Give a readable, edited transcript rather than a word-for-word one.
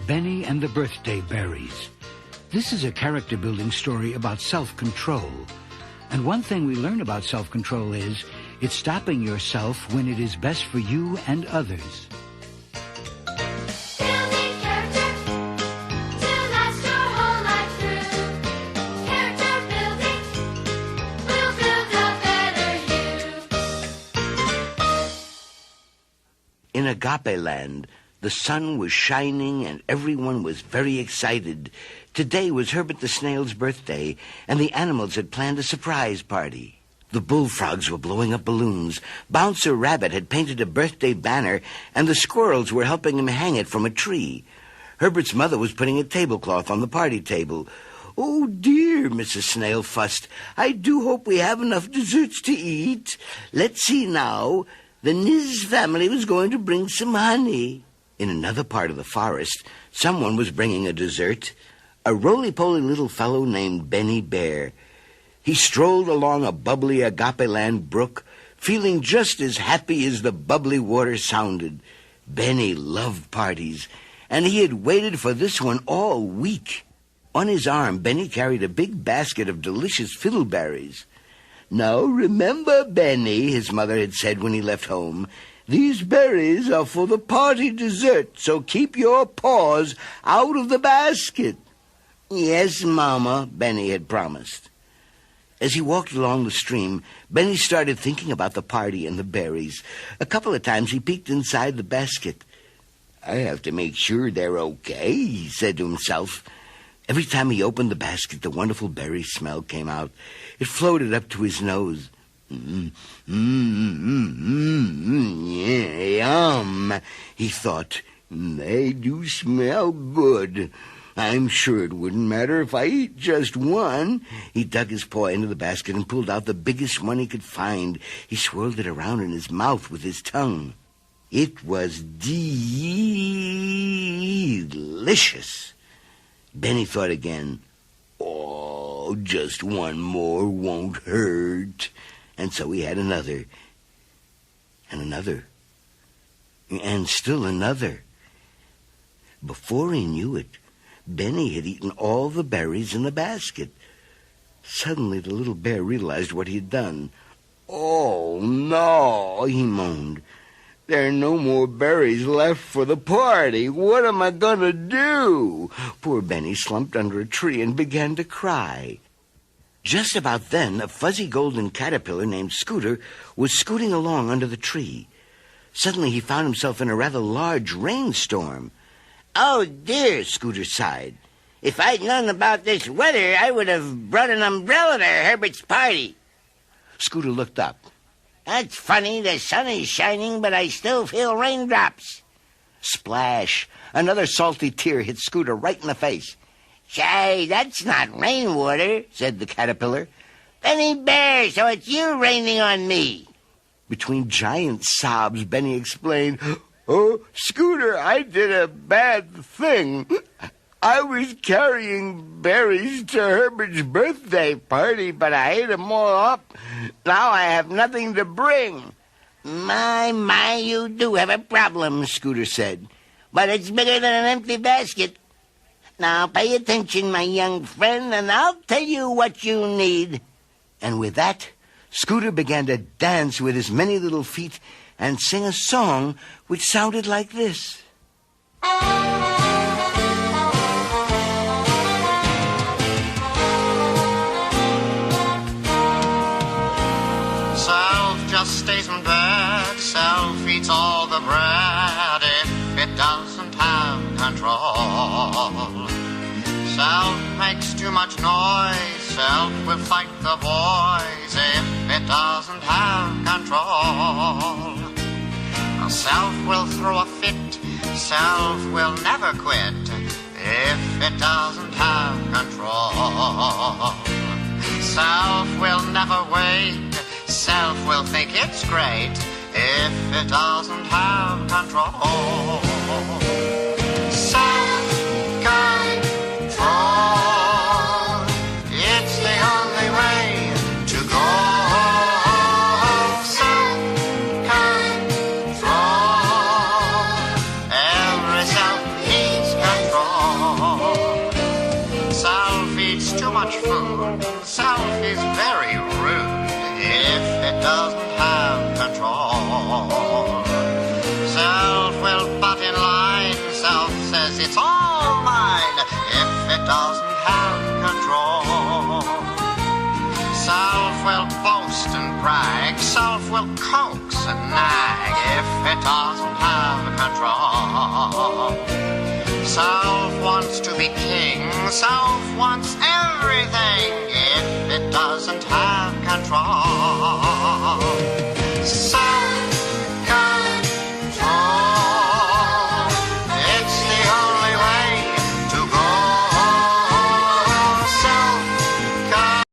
Benny and the Birthday Berries. This is a character-building story about self-control. And one thing we learn about self-control is it's stopping yourself when it is best for you and others. Building character to last your whole life through. Character building will build a better you. In Agape Land, the sun was shining and everyone was very excited. Today was Herbert the Snail's birthday, and the animals had planned a surprise party. The bullfrogs were blowing up balloons, Bouncer Rabbit had painted a birthday banner, and the squirrels were helping him hang it from a tree. Herbert's mother was putting a tablecloth on the party table. "Oh, dear," Mrs. Snail fussed. "I do hope we have enough desserts to eat. Let's see now. The Niz family was going to bring some honey." In another part of the forest, someone was bringing a dessert. A roly-poly little fellow named Benny Bear. He strolled along a bubbly Agape Land brook, feeling just as happy as the bubbly water sounded. Benny loved parties, and he had waited for this one all week. On his arm, Benny carried a big basket of delicious fiddleberries. "Now remember, Benny," his mother had said when he left home, "these berries are for the party dessert, so keep your paws out of the basket." "Yes, Mama," Benny had promised. As he walked along the stream, Benny started thinking about the party and the berries. A couple of times he peeked inside the basket. "I have to make sure they're okay," he said to himself. Every time he opened the basket, the wonderful berry smell came out. It floated up to his nose. Yum, he thought. "They do smell good. I'm sure it wouldn't matter if I eat just one." He dug his paw into the basket and pulled out the biggest one he could find. He swirled it around in his mouth with his tongue. It was delicious. Benny thought again, "Oh, just one more won't hurt." And so he had another, and another, and still another. Before he knew it, Benny had eaten all the berries in the basket. Suddenly the little bear realized what he had done. "Oh, no," he moaned. "There are no more berries left for the party. What am I going to do?" Poor Benny slumped under a tree and began to cry. Just about then, a fuzzy golden caterpillar named Scooter was scooting along under the tree. Suddenly he found himself in a rather large rainstorm. "Oh, dear," Scooter sighed. "If I'd known about this weather, I would have brought an umbrella to Herbert's party." Scooter looked up. "That's funny. The sun is shining, but I still feel raindrops." Splash! Another salty tear hit Scooter right in the face. "Say, that's not rainwater," said the caterpillar. "Benny Bear, so it's you raining on me." Between giant sobs, Benny explained, "Oh, Scooter, I did a bad thing. I was carrying berries to Herbert's birthday party, but I ate them all up. Now I have nothing to bring." My, you do have a problem," Scooter said. "But it's bigger than an empty basket. Now pay attention, my young friend, and I'll tell you what you need." And with that, Scooter began to dance with his many little feet and sing a song which sounded like this. Self just stays in bed, self eats all the bread if it doesn't have control. Self makes too much noise, self will fight the boys if it doesn't have control. Self will throw a fit, self will never quit if it doesn't have control. Self will never wait, self will think it's great if it doesn't have control. Self-control, it's the only way to go. Self-control, every self needs control. food. Self is very rude if it doesn't have control. Self will butt in line. Self says it's all mine if it doesn't have control. Self will boast and brag. Self will coax and nag if it doesn't have control. Self wants to be king. Self wants everything if it doesn't have control.